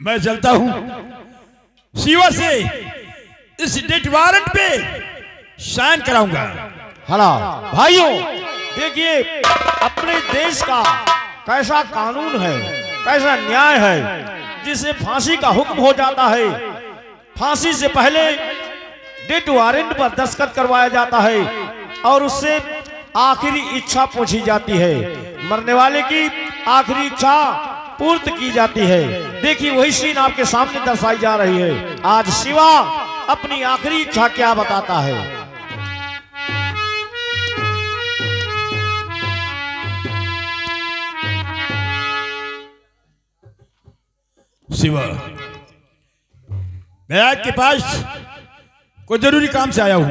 मैं चलता हूं, शिवा से इस डेथ वारंट पे साइन कराऊंगा। हला भाइयों, देखिए अपने देश का कैसा कानून है, कैसा न्याय है, जिसे फांसी का हुक्म हो जाता है, फांसी से पहले डेथ वारंट पर दस्तखत करवाया जाता है और उससे आखिरी इच्छा पूछी जाती है, मरने वाले की आखिरी इच्छा पूर्त की जाती है। देखिए वही सीन आपके सामने दर्शाई जा रही है। आज शिवा अपनी आखिरी इच्छा क्या बताता है। शिवा, मैं आपके पास कोई जरूरी काम से आया हूं,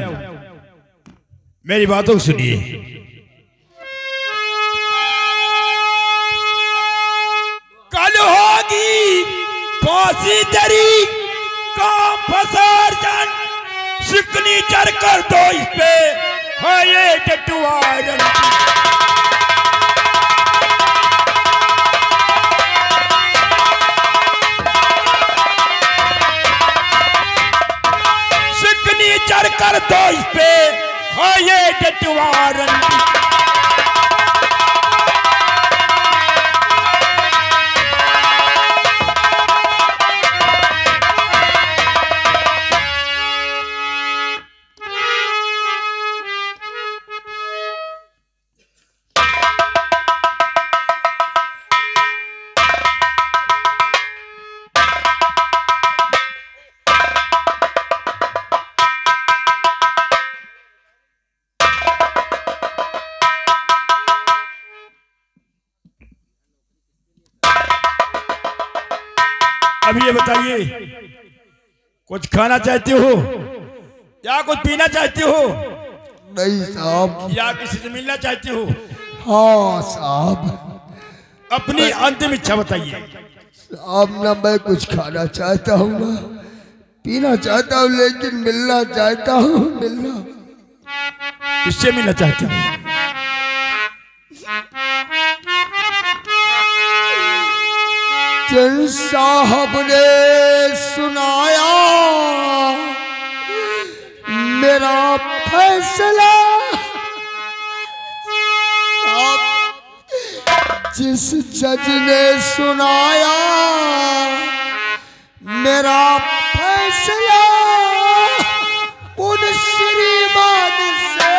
मेरी बातों को सुनिए। कल होगी फांसी तेरी, काम फसार जान शिकनी चढ़ कर दो इस पे है ये डेथ वारंट। चढ़ कर दो इस पे है ये डेथ वारंट। अब ये बताइए, कुछ खाना चाहते हो या कुछ पीना चाहते हो? नहीं साहब। या किसी से मिलना चाहते हो? हाँ साहब। अपनी अंतिम इच्छा बताइए। साहब ना मैं कुछ खाना चाहता हूँ, ना पीना चाहता हूँ, लेकिन मिलना चाहता हूँ। मिलना किससे मिलना चाहते हो? जिन साहब ने सुनाया मेरा फैसला, जिस जज ने सुनाया मेरा फैसला, उन श्रीमान से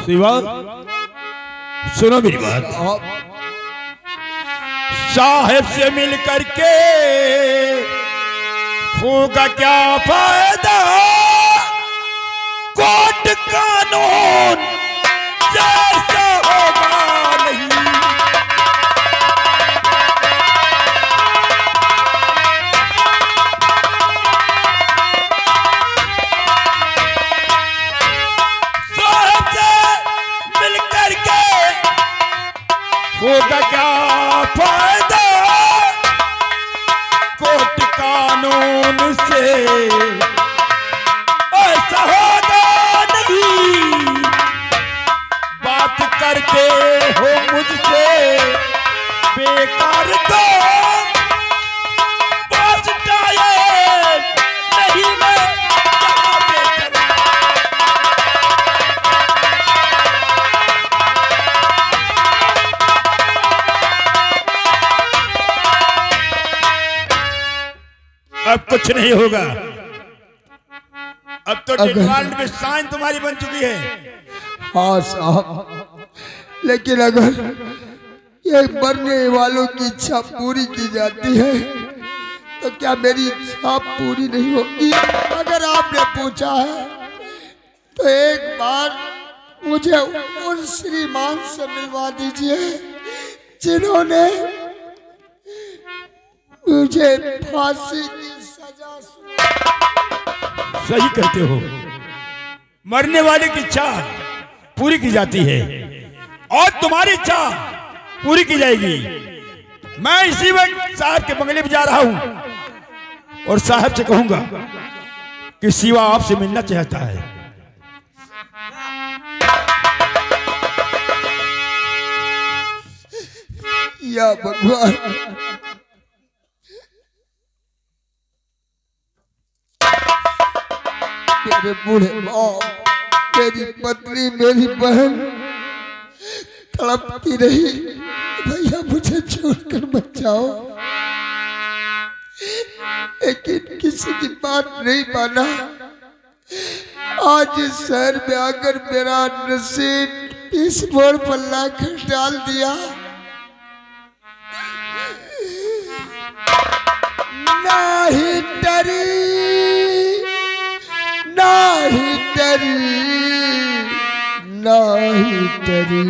शिवा, सुनो मेरी बात। साहेब से मिल करके होगा क्या फायदा, कोर्ट कानून जैसा होगा नहीं। होगा क्या फायदा, कोर्ट कानून से ऐसा होगा नहीं। बात कुछ नहीं होगा। अब तो डिमांड में साइन तुम्हारी बन चुकी है। हाँ साहब, लेकिन अगर ये मरने वालों की इच्छा पूरी की जाती है तो क्या मेरी इच्छा पूरी नहीं होगी? अगर आपने पूछा है तो एक बार मुझे उन श्रीमान से मिलवा दीजिए जिन्होंने मुझे फांसी की सजा सही कहते हो, मरने वाले की इच्छा पूरी की जाती है और तुम्हारी इच्छा पूरी की जाएगी। मैं इसी वक्त साहब के बंगले में जा रहा हूं और साहब से कहूंगा कि शिवा आपसे मिलना चाहता है। या भगवान, मेरे बूढ़े बाप, मेरी पत्नी, मेरी बहन तड़पती रही, भैया मुझे छोड़कर मत जाओ, लेकिन किसी की बात नहीं माना। आज इस शहर में आकर मेरा नसीब इस मोड़ पर लाकर डाल दिया। नहीं डरी, नहीं डरी, नहीं डरी,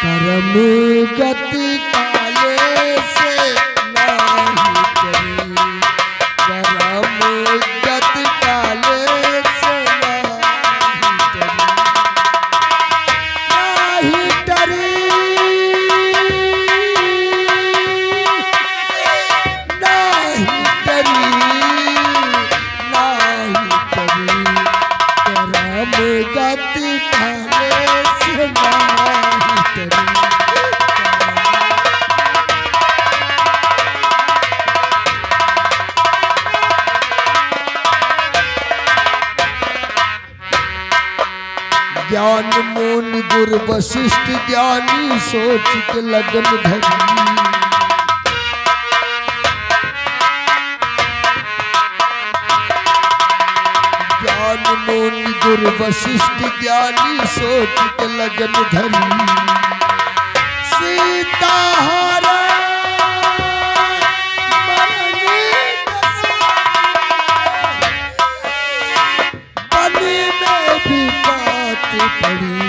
करम गति काले से नहीं डरी, करम गति काले से नहीं डरी, नहीं डरी, नहीं डरी, करम गति काले से नहीं डरी। ज्ञान मुनि गुरु वशिष्ठ ज्ञानी सोच के लगन धरी, ज्ञान मुनि गुरु वशिष्ठ ज्ञानी सोच के लगन धरी। सीता हरण मरने बनी में भी बात पड़ी,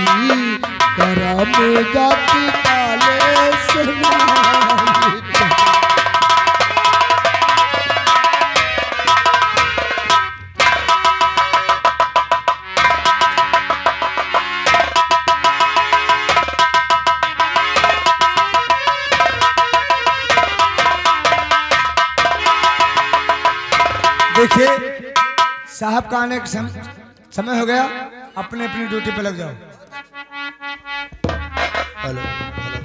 करम गति काले से नहीं डरी। देखिए साहब का आने का समय हो गया, अपने अपनी ड्यूटी पे लग जाओ। हेलो हेलो,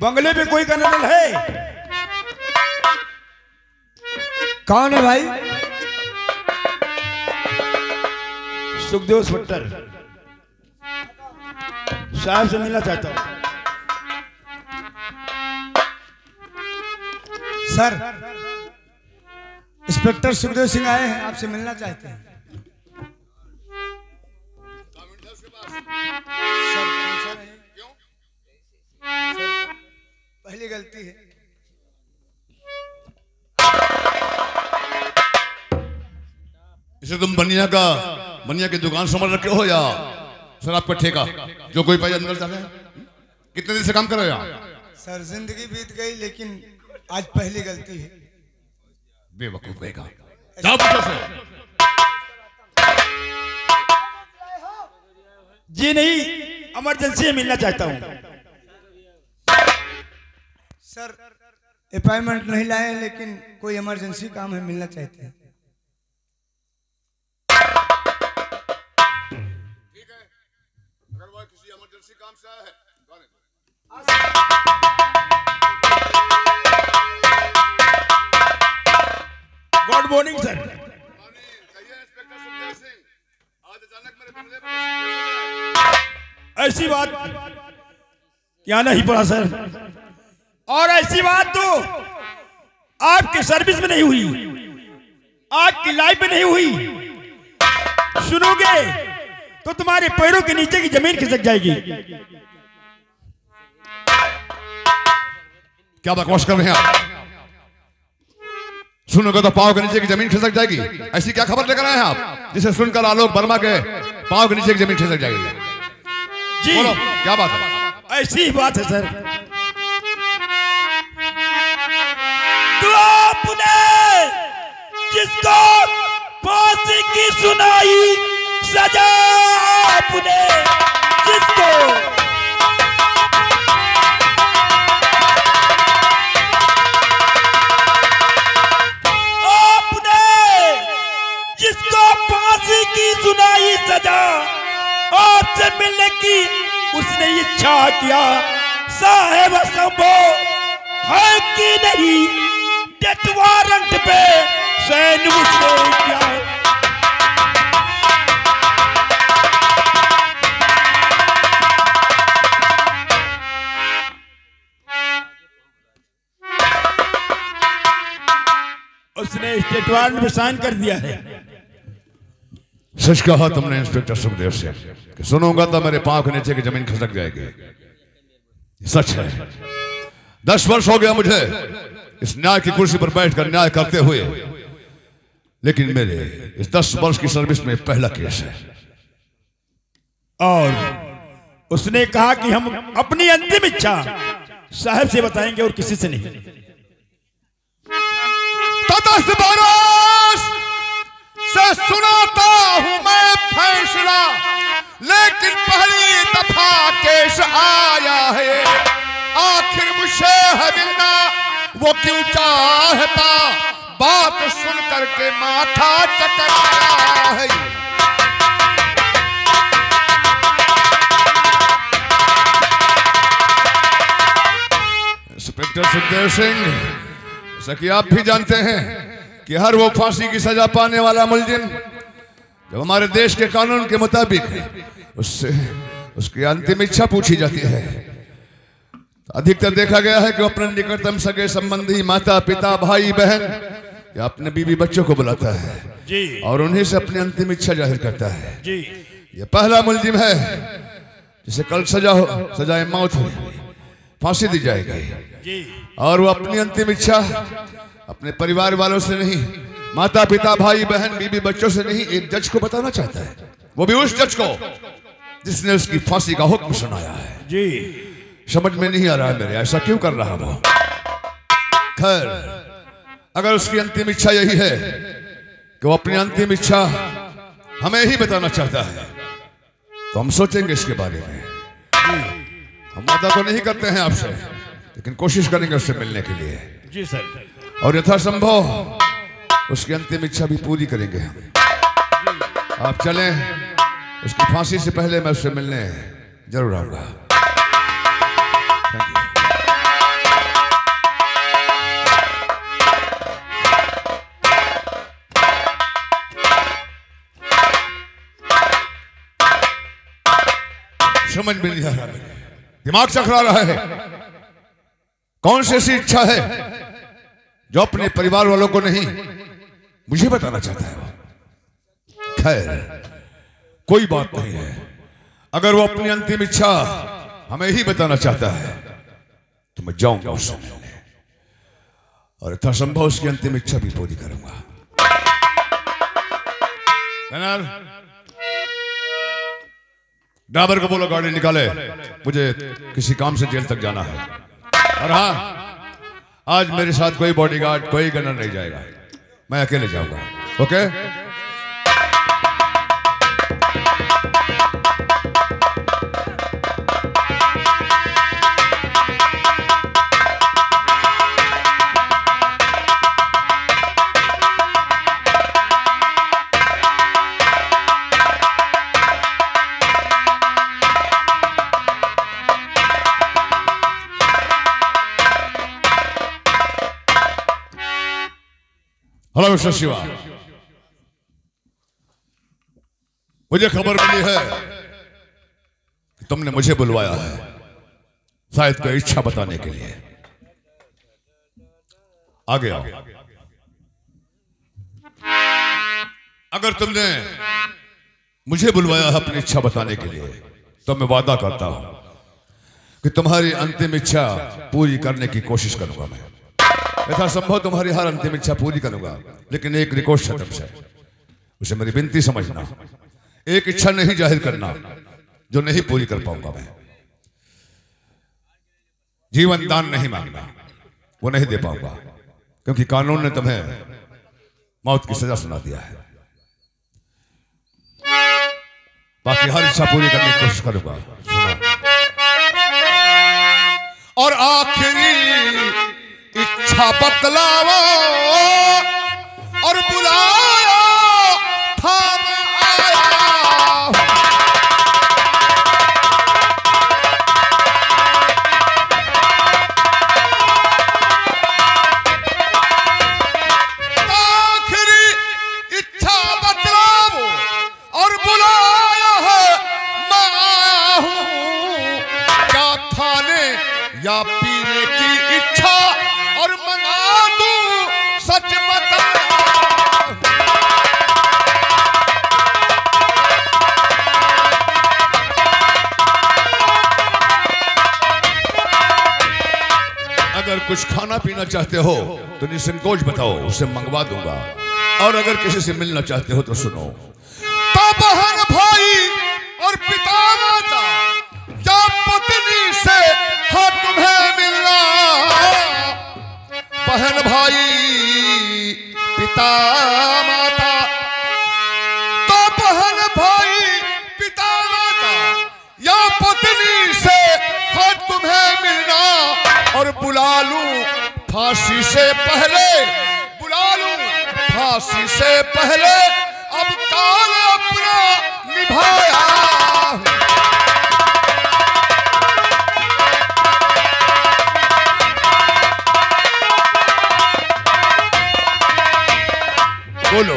बंगले पे कोई कर्नल है? कौन है भाई? सुखदेव स्पट्टर साहब से मिलना चाहता हूँ। सर, इंस्पेक्टर सुखदेव सिंह आए हैं, आपसे मिलना चाहते हैं। सर पूछा नहीं। क्यों? सर, पहली गलती है। इसे तुम बनिया की दुकान संभाल रखे हो या शराब का ठेका? जो कोई पैसा अंदर जाता है। कितने दिन से काम कर रहे हो यहाँ? सर जिंदगी बीत गई, लेकिन आज पहली गलती है। बेवकूफ बेगा, जाओ पीछे से। जी नहीं, इमरजेंसी में मिलना चाहता हूँ। सर अपॉइंटमेंट नहीं लाए हैं, लेकिन कोई इमरजेंसी काम है, मिलना चाहते हैं। किसी इमरजेंसी काम से आया है? Good morning sir. कहिए इंस्पेक्टर सुखदेव सिंह, आज ऐसी बात क्या नहीं पड़ा सर, और ऐसी बात तो आपकी सर्विस में नहीं हुई, आपकी लाइफ में नहीं हुई। सुनोगे तो तुम्हारे पैरों के नीचे की जमीन खिसक जाएगी। क्या बकवास कर रहे हैं आप? सुनोगे तो पांव के नीचे की जमीन खिसक जाएगी? ऐसी क्या खबर लेकर आए हैं आप जिसे सुनकर आलोक वर्मा के पांव के नीचे की जमीन खिसक जाएगी? जी बोलो क्या बात है? ऐसी ही बात है सर। तो आपने जिसको फांसी की सुनाई सजा, आपने जिसको फांसी की सुनाई सजा, आपसे मिलने की उसने इच्छा किया। साहेब संभव है कि नहीं, डेथ वारंट पे सैन उसने किया। उसने डेथ वारंट पे साइन कर दिया है। सच कहा तुमने इंस्पेक्टर सुखदेव से कि सुनूंगा तो मेरे पांव के नीचे की जमीन खिसक जाएगी। सच है। 10 वर्ष हो गया मुझे इस न्याय की कुर्सी पर बैठकर न्याय करते हुए, लेकिन मेरे इस 10 वर्ष की सर्विस में पहला केस है। और उसने कहा कि हम अपनी अंतिम इच्छा साहब से बताएंगे और किसी से नहीं। तो 10 बरस से सुनाता हूं मैं फैसला, लेकिन पहली दफा केस आया है। आखिर मुझसे है मिलना वो क्यों चाहता, बात सुन करके माथा चकर गया है। इंस्पेक्टर सुखदेव सिंह, जैसा कि आप भी जानते हैं कि हर वो फांसी की सजा पाने वाला मुलजिम जब हमारे देश के कानून के मुताबिक उससे उसकी अंतिम इच्छा पूछी जाती है, तो अधिकतर देखा गया है कि वो अपने निकटतम सगे संबंधी, माता पिता, भाई बहन या अपने बीवी बच्चों को बुलाता है जी, और उन्हीं से अपनी अंतिम इच्छा जाहिर करता है जी। ये पहला मुलजिम है जिसे कल सजाए मौत हो, फांसी दी जाएगी जी। और वो अपनी अंतिम इच्छा अपने परिवार वालों से नहीं, माता पिता, भाई बहन, बीवी बच्चों से नहीं, एक जज को बताना चाहता है, वो भी उस जज को जिसने उसकी फांसी का हुक्म सुनाया है जी। समझ में नहीं आ रहा है मेरे ऐसा क्यों कर रहा वो। खैर, अगर उसकी अंतिम इच्छा यही है कि वो अपनी अंतिम इच्छा हमें ही बताना चाहता है, तो हम सोचेंगे इसके बारे में। हम वादा तो नहीं करते हैं आपसे, लेकिन कोशिश करेंगे उससे मिलने के लिए जी सर, और यथासंभव उसकी अंतिम इच्छा भी पूरी करेंगे हम। आप चलें, उसकी फांसी से पहले मैं उससे मिलने जरूर आऊंगा। Thank you. समझ में नहीं आ रहा, मेरे दिमाग चकरा रहा है। कौन सी ऐसी इच्छा है जो अपने परिवार वालों को नहीं मुझे बताना चाहता है वो। खैर, कोई बात नहीं है। अगर वो अपनी अंतिम इच्छा हमें ही बताना चाहता है तो मैं जाऊंगा उससे मिलने और यथासंभव उसकी अंतिम इच्छा भी पूरी करूंगा। ड्राइवर को बोलो गाड़ी निकाले, मुझे किसी काम से जेल तक जाना है। और हाँ, आज मेरे साथ कोई बॉडीगार्ड, कोई गनर नहीं जाएगा, मैं अकेले जाऊंगा। ओके? हेलो मिस्टर शिवा, मुझे खबर मिली है कि तुमने मुझे बुलवाया है, शायद कोई इच्छा बताने के लिए। आगे आओ। अगर तुमने मुझे बुलवाया है अपनी इच्छा बताने के लिए, तो मैं वादा करता हूं कि तुम्हारी अंतिम इच्छा पूरी करने की कोशिश करूंगा। मैं यथासंभव तुम्हारी हर अंतिम इच्छा पूरी करूंगा, लेकिन एक रिक्वेस्ट है तुमसे, उसे मेरी विनती समझना। एक इच्छा नहीं जाहिर करना जो नहीं पूरी कर पाऊंगा मैं। जीवन दान नहीं मांगना, वो नहीं दे पाऊंगा, क्योंकि कानून ने तुम्हें मौत की सजा सुना दिया है। बाकी हर इच्छा पूरी करने की कोशिश करूंगा। सुना। और आखिरी इच्छा बतलाओ और बुलाओ था या पीने की इच्छा और मंगा दूं सच बता। अगर कुछ खाना पीना चाहते हो तो निसंकोच बताओ, उसे मंगवा दूंगा। और अगर किसी से मिलना चाहते हो तो सुनो। तो बहन भाई और पिता माता या पत्नी से हाँ तुम्हें मिलना। बहन भाई पिता माता, तो बहन भाई पिता माता या पत्नी से हाँ तुम्हें मिलना। और बुला लूं फांसी से पहले, बुला लूं फांसी से पहले, अब काल अपना निभाया। बोलो,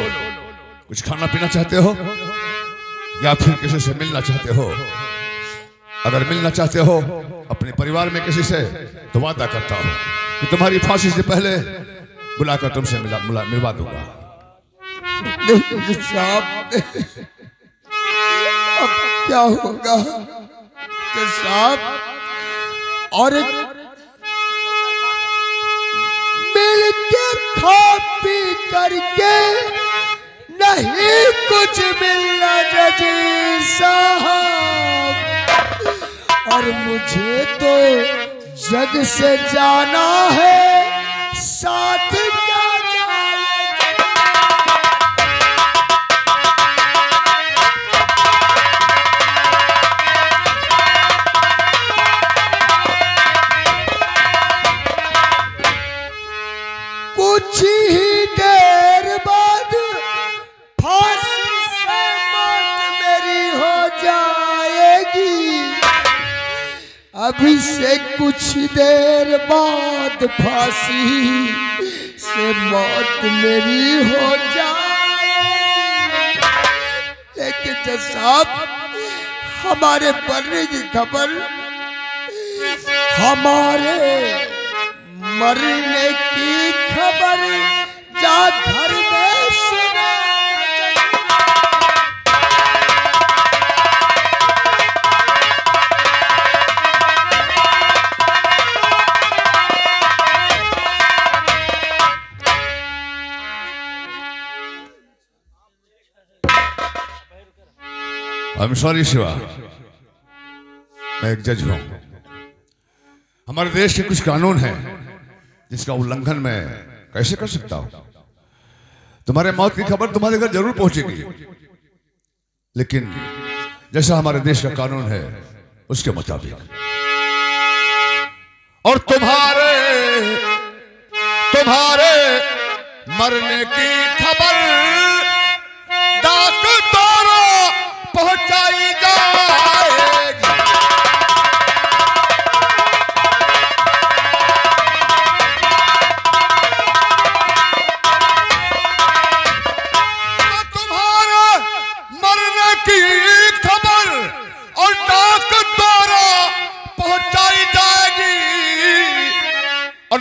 कुछ खाना पीना चाहते हो या फिर किसी से मिलना चाहते हो? अगर मिलना चाहते हो अपने परिवार में किसी से, तो वादा करता हूं कि तुम्हारी फांसी से पहले बुलाकर तुमसे मिलवा दूंगा। साहब, अब क्या होगा साहब? और मिल के खा पी करके नहीं कुछ मिलना जजी साहब। और मुझे तो जग से जाना है, साथ क्या कुछ ही देर बाद फांसी से मौत मेरी हो जाएगी। अभी से कुछ देर बाद फांसी से मौत मेरी हो जाएगी। लेकिन जज साहब, हमारे मरने की खबर, हमारे मरने की खबर जा घर में सुना। I'm sorry शिवा, मैं एक जज हूं। हमारे देश के कुछ कानून हैं जिसका उल्लंघन मैं कैसे कर सकता हूं। तुम्हारे मौत की खबर तुम्हारे घर जरूर पहुंचेगी, लेकिन जैसा हमारे देश का कानून है उसके मुताबिक। और तुम्हारे मरने की खबर डॉक्टरों पहुंचाई जाएगी। तुम्हारे मरने की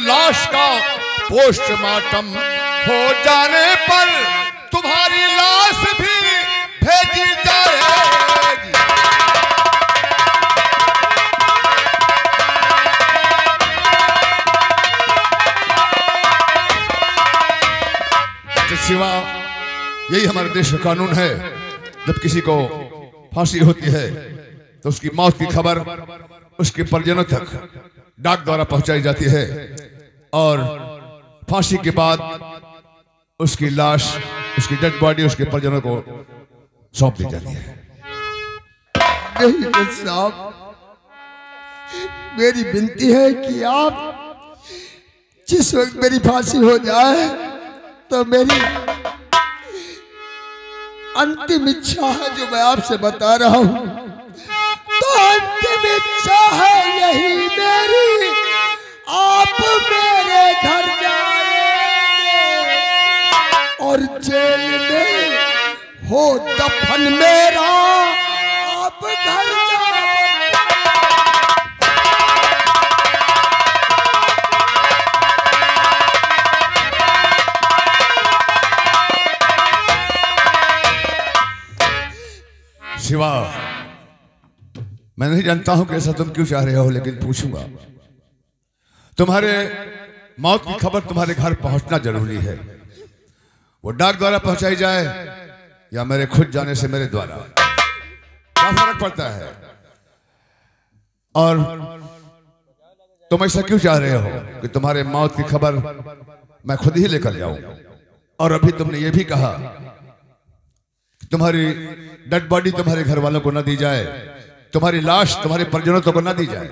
लाश का पोस्टमार्टम हो जाने पर तुम्हारी लाश भी भेजी जाएगी। शिवा, यही हमारे देश का कानून है। जब किसी को फांसी होती है तो उसकी मौत की खबर उसके परिजनों तक डाक द्वारा पहुंचाई जाती है और फांसी के बाद उसकी लाश, उसकी डेड बॉडी उसके परिजनों को सौंप दी जाती है। नहीं जज साहब, मेरी विनती है कि आप जिस वक्त मेरी फांसी हो जाए तो मेरी अंतिम इच्छा है जो मैं आपसे बता रहा हूं, तो अंतिम इच्छा है यही मेरी, आप मेरे घर जाएंगे और जेल में हो दफन मेरा, आप घर जाएंगे। शिवा, मैं नहीं जानता हूं कि ऐसा तुम क्यों चाह रहे हो, लेकिन पूछूंगा। तुम्हारे मौत की खबर तुम्हारे घर पहुंचना जरूरी है। वो डाक द्वारा पहुंचाई जाए या मेरे खुद जाने से मेरे द्वारा, क्या फर्क पड़ता है? और तुम ऐसा क्यों चाह रहे हो कि तुम्हारे मौत की खबर मैं खुद ही लेकर जाऊं? और अभी तुमने ये भी कहा कि तुम्हारी डेड बॉडी तुम्हारे घर वालों को न दी जाए, तुम्हारी लाश तुम्हारे परिजनों को न दी जाए,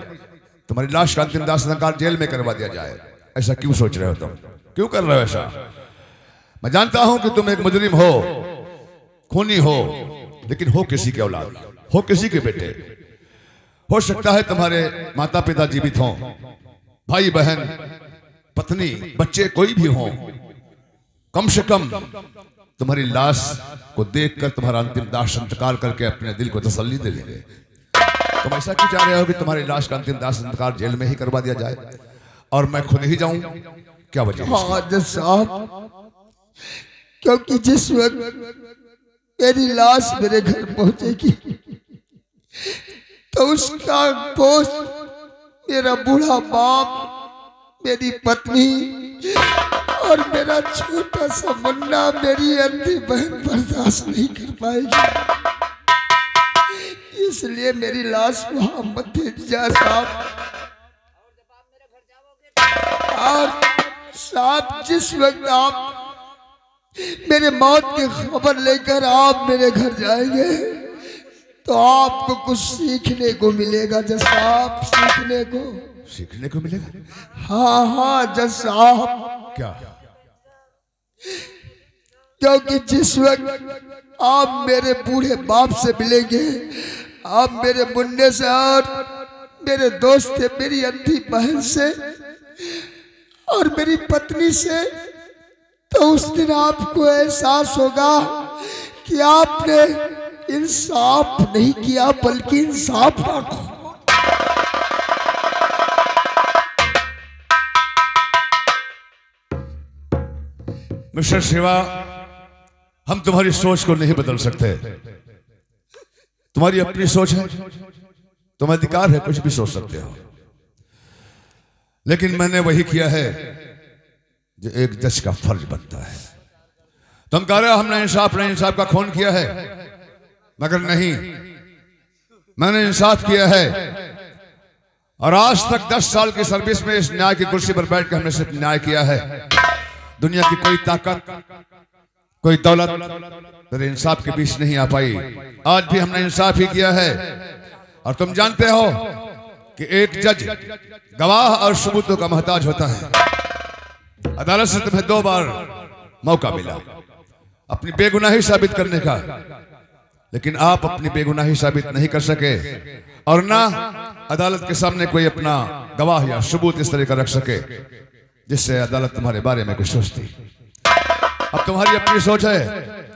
तुम्हारी लाश का अंतिम दाह संस्कार जेल में करवा दिया जाए। ऐसा क्यों सोच रहे हो? तुम क्यों कर रहे हो ऐसा? मैं जानता हूं कि तुम एक मुजरिम हो, खूनी हो, लेकिन हो किसी के औलाद, हो किसी के बेटे। हो सकता है तुम्हारे माता पिता जीवित हों, भाई बहन, पत्नी, बच्चे कोई भी हों, कम से कम तुम्हारी लाश को देखकर तुम्हारा अंतिम दाह संस्कार करके अपने दिल को तसल्ली दे देंगे। तुम ऐसा क्यों चाह रहे हो कि तुम्हारी लाश का अंतिम दाह संस्कार जेल में ही करवा दिया जाए और मैं खुद ही जाऊं? क्या वजह? हाँ जज साहब, क्योंकि जिस वक्त मेरी लाश मेरे घर पहुंचेगी तो उसका दोस्त, मेरा बूढ़ा बाप, मेरी पत्नी और मेरा छोटा सा मुन्ना, मेरी अंधी बहन बर्दाश्त नहीं कर पाएगी। इसलिए मेरी लाश वहां मत भेजिए साहब। और साहब, जिस वक्त आप मेरे मौत की खबर लेकर आप मेरे घर जाएंगे तो आपको कुछ सीखने को मिलेगा जज साहब, सीखने को मिलेगा। हाँ हाँ जज साहब, क्या? क्योंकि जिस वक्त आप मेरे बूढ़े बाप से मिलेंगे, आप मेरे मुन्ने से और मेरे दोस्त थे, मेरी अंधी बहन से और मेरी पत्नी से, तो उस दिन आपको एहसास होगा कि आपने इंसाफ नहीं किया बल्कि इंसाफ रखो। मिस्टर शिवा, हम तुम्हारी सोच को नहीं बदल सकते। तुम्हारी अपनी सोच है, तुम अधिकार है कुछ भी सोच सकते हो, लेकिन मैंने वही किया है जो एक जज का फर्ज बनता है। तुम कह रहे हो हमने इंसाफ का खून किया है, मगर नहीं, मैंने इंसाफ किया है। और आज तक 10 साल की सर्विस में इस न्याय की कुर्सी पर बैठकर हमने सिर्फ न्याय किया है। दुनिया की कोई ताकत, कोई दौलत मेरे इंसाफ के बीच नहीं आ पाई। आज भी हमने इंसाफ ही किया है। और तुम जानते हो कि एक जज गवाह और सबूतों का मोहताज होता है। अदालत से तुम्हें 2 बार मौका मिला अपनी बेगुनाही साबित करने का, लेकिन आप अपनी बेगुनाही साबित नहीं कर सके और ना अदालत के सामने कोई अपना गवाह या सबूत इस तरह का रख सके जिससे अदालत तुम्हारे बारे में कुछ सोचती। अब तुम्हारी अपनी सोच है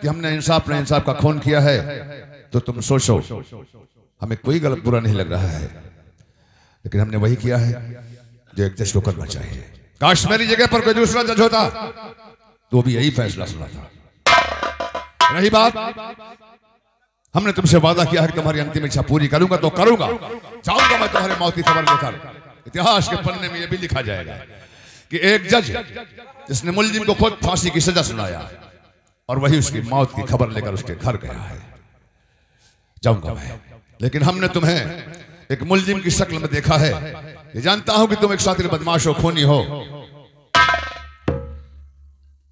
कि हमने इंसाफ का खून किया है, तो तुम सोचो, हमें कोई गलत बुरा नहीं लग रहा है, लेकिन हमने वही किया है जो एक जज को करना चाहिए। काश मेरी जगह पर कोई दूसरा जज होता तो भी यही फैसला सुनाता। रही बात, हमने तुमसे वादा किया है कि तुम्हारी अंतिम इच्छा पूरी करूंगा तो करूंगा। चाहूंगा मैं तुम्हारे मौत की खबर लेकर इतिहास के पन्ने में यह भी लिखा जाएगा कि एक जज जिसने मुलजिम को खुद फांसी की सजा सुनाया और वही उसकी मौत की खबर लेकर उसके घर गया है। जाऊंगा मैं, लेकिन हमने तुम्हें एक मुलजिम की शक्ल में देखा है। ये जानता हूं कि तुम एक शातिर बदमाश हो, खूनी हो।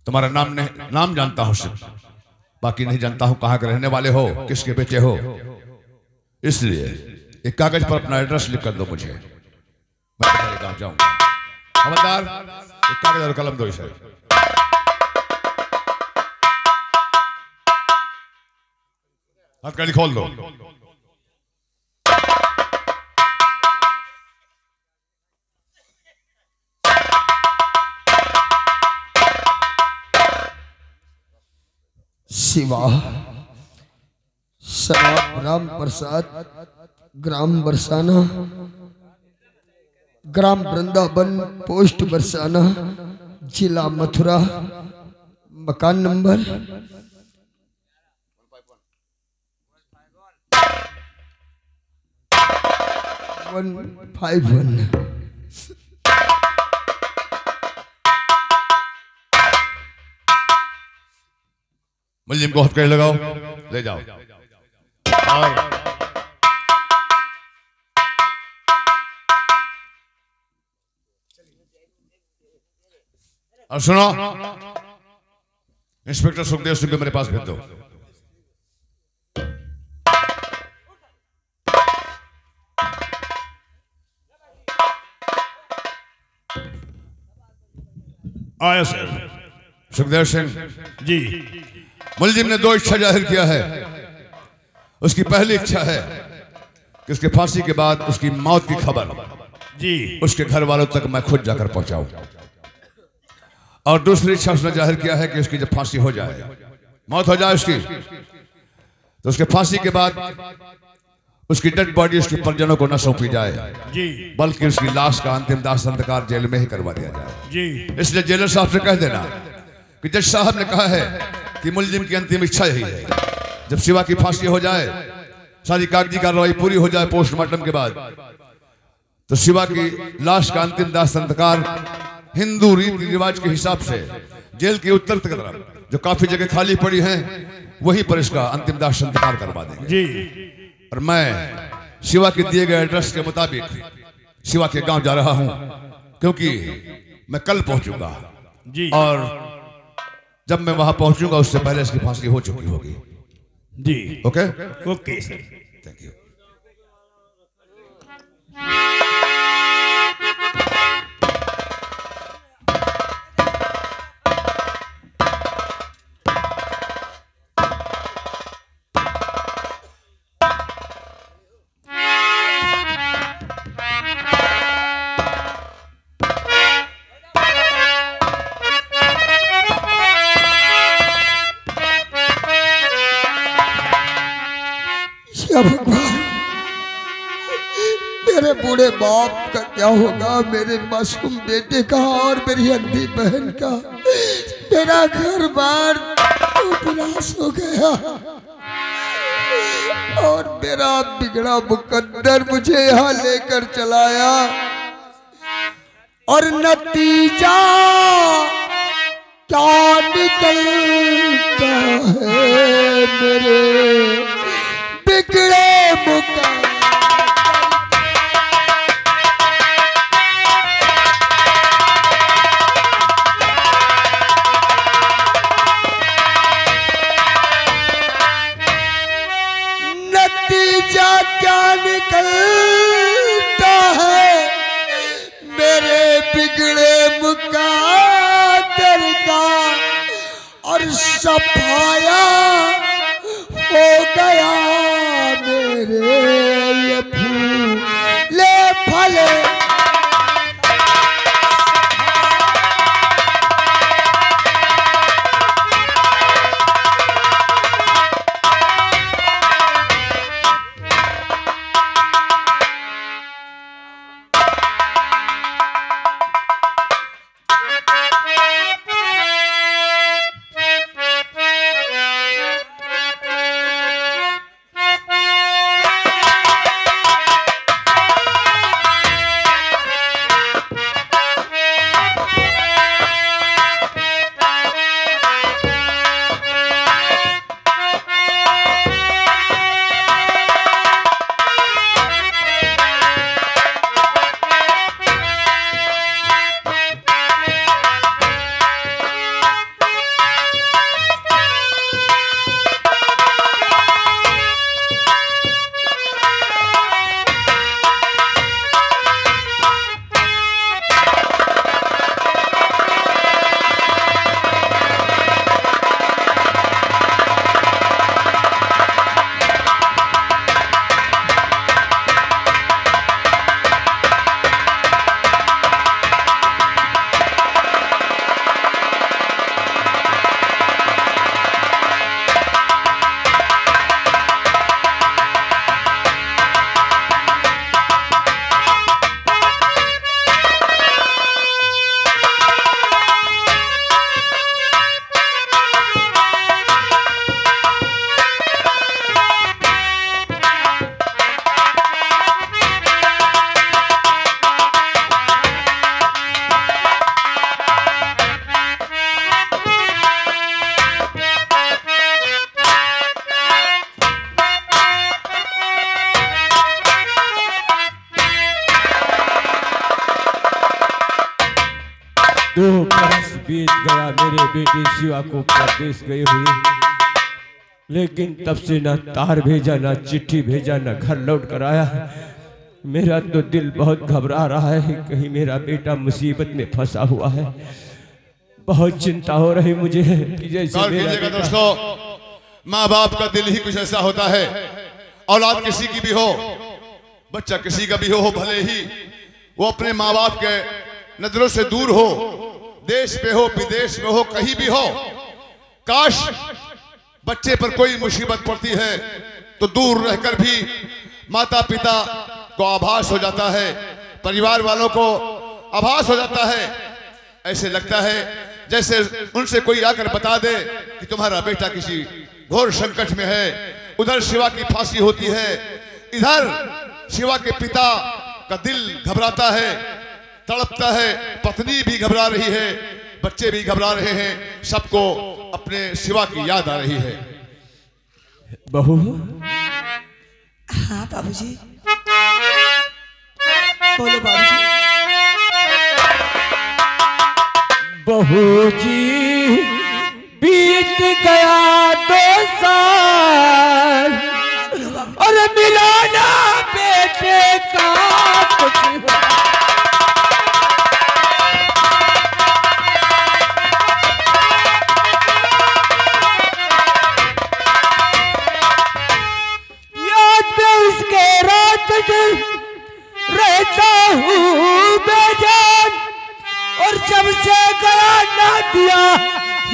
तुम्हारा नाम जानता हूं सिर्फ, बाकी नहीं जानता हूं कहां के रहने वाले हो, किसके बेटे हो। इसलिए एक कागज पर अपना एड्रेस लिख कर दो मुझे, मैं तुम्हारे गांव जाऊंगा। खबरदार, एक कागज और कलम दो इसे। हथकड़ी खोल दो। शिवा शराब राम प्रसाद, ग्राम बरसाना, ग्राम वृंदावन, पोस्ट बरसाना, जिला मथुरा, मकान नंबर 151। मुलजिम को हथकड़ी लगाओ, ले जाओ। और सुनो, इंस्पेक्टर सुखदेव सिंह को मेरे पास भेज दो। आया सर। सुखदेव सिंह जी। मुलजिम ने दो इच्छा जाहिर किया है। उसकी पहली इच्छा है कि उसके फांसी के बाद उसकी मौत की खबर जी उसके घर वालों तक मैं खुद जाकर पहुंचाऊं, और दूसरी इच्छा उसने जाहिर किया है कि उसकी जब फांसी हो जाए, मौत हो जाए उसकी, तो उसके फांसी के बाद उसकी डेड बॉडी उसके परिजनों को न सौंपी जाए जी, बल्कि उसकी लाश का अंतिम दाह संस्कार जेल में ही करवा दिया जाए जी। इसलिए जेलर साहब से कह देना कि जज साहब ने कहा है कि मुलजिम की अंतिम इच्छा यही है, जब शिवा की फांसी हो जाए, सारी कागजी कार्रवाई पूरी हो जाए पोस्टमार्टम के बाद, तो शिवा की लाश का अंतिम दाह संस्कार हिंदू रीति रिवाज के हिसाब से जेल की उत्तर तरफ जो काफी जगह खाली पड़ी हैं वहीं पर इसका अंतिम दाह संस्कार करवा देंगे जी। और मैं शिवा के दिए गए एड्रेस के मुताबिक शिवा के गांव जा रहा हूं, क्योंकि मैं कल पहुंचूंगा जी और जब मैं वहां पहुंचूंगा उससे पहले इसकी फांसी हो चुकी होगी। जी। Okay okay sir. Thank you. भगवान, मेरे बूढ़े बाप का क्या होगा, मेरे मासूम बेटे का और मेरी अंधी बहन का। मेरा घर बार विनाश हो गया और मेरा बिगड़ा मुकद्दर मुझे यहाँ लेकर चलाया, और नतीजा क्या निकलता है मेरे बिगड़े मुकद्दर। नतीजा क्या निकलता है मेरे बिगड़े मुकद्दर का, और सफाया हो गया मेरे ये फूले फले। 2 बरस बीत गया मेरे बेटे शिवा को परदेश गए हुए, लेकिन तब से ना तार भेजा, ना चिट्ठी भेजा, ना घर लौट कर आया। मेरा तो दिल बहुत घबरा रहा है, कहीं मेरा बेटा मुसीबत में फंसा हुआ है। बहुत चिंता हो रही मुझे कि जैसे मेरा दोस्तों, माँ बाप का दिल ही कुछ ऐसा होता है। औलाद किसी की भी हो, बच्चा किसी का भी हो, भले ही वो अपने माँ बाप के नजरों से दूर हो, देश पे हो, विदेश में हो, कहीं भी हो, काश बच्चे पर कोई मुसीबत पड़ती है तो दूर रहकर भी माता पिता को आभास हो जाता है, परिवार वालों को आभास हो जाता है। ऐसे लगता है जैसे उनसे कोई आकर बता दे कि तुम्हारा बेटा किसी घोर संकट में है। उधर शिवा की फांसी होती है, इधर शिवा के पिता का दिल घबराता है, तड़पता है, पत्नी भी घबरा रही है, बच्चे भी घबरा रहे हैं, सबको अपने शिवा की याद आ रही है। बहू। हाँ बाबूजी, बोलो बाबूजी। बहू जी बीत गया 2 साल और मिला ना बेटे का कुछ। रहता हूँ बेजान और जब से गया ना दिया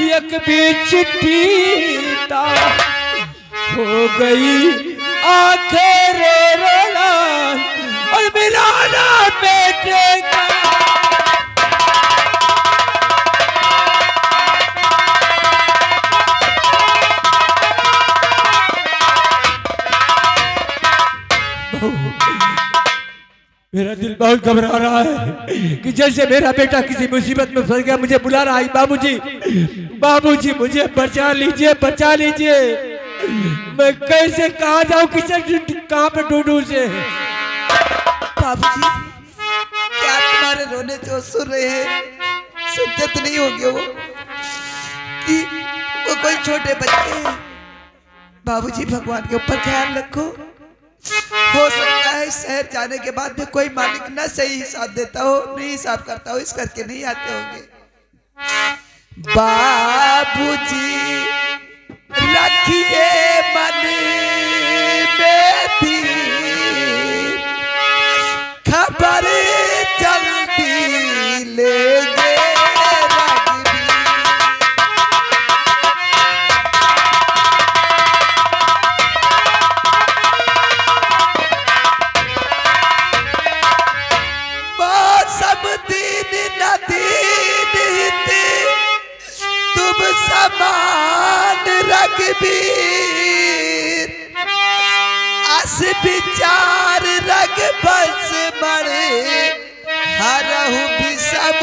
एक भी चिट्ठी हो गई आखिर रोना और मिलाना बेटे का। मेरा दिल बहुत घबरा रहा है कि जैसे मेरा बेटा किसी मुसीबत में फंस गया। मुझे बुला रहा है, बाबूजी बाबूजी मुझे बचा लीजिए, बचा लीजिए। मैं कैसे कहाँ जाऊँ, किसे कहाँ पे ढूंढूं उसे। बाबूजी क्या तुम्हारे रोने जो सुन रहे हैं, सुनते तो नहीं होंगे वो कि वो कोई छोटे बच्चे हैं। बाबूजी भगवान के ऊपर ख्याल रखो। हो सकता है शहर जाने के बाद भी कोई मालिक ना सही हिसाब देता हो, नहीं हिसाब करता हो, इस करके नहीं आते होंगे। बाबूजी रखिए मन में धीर, खबर जल्दी लेंगे समान रघबीर, अस विचार रग बस बड़े हरहु भी सब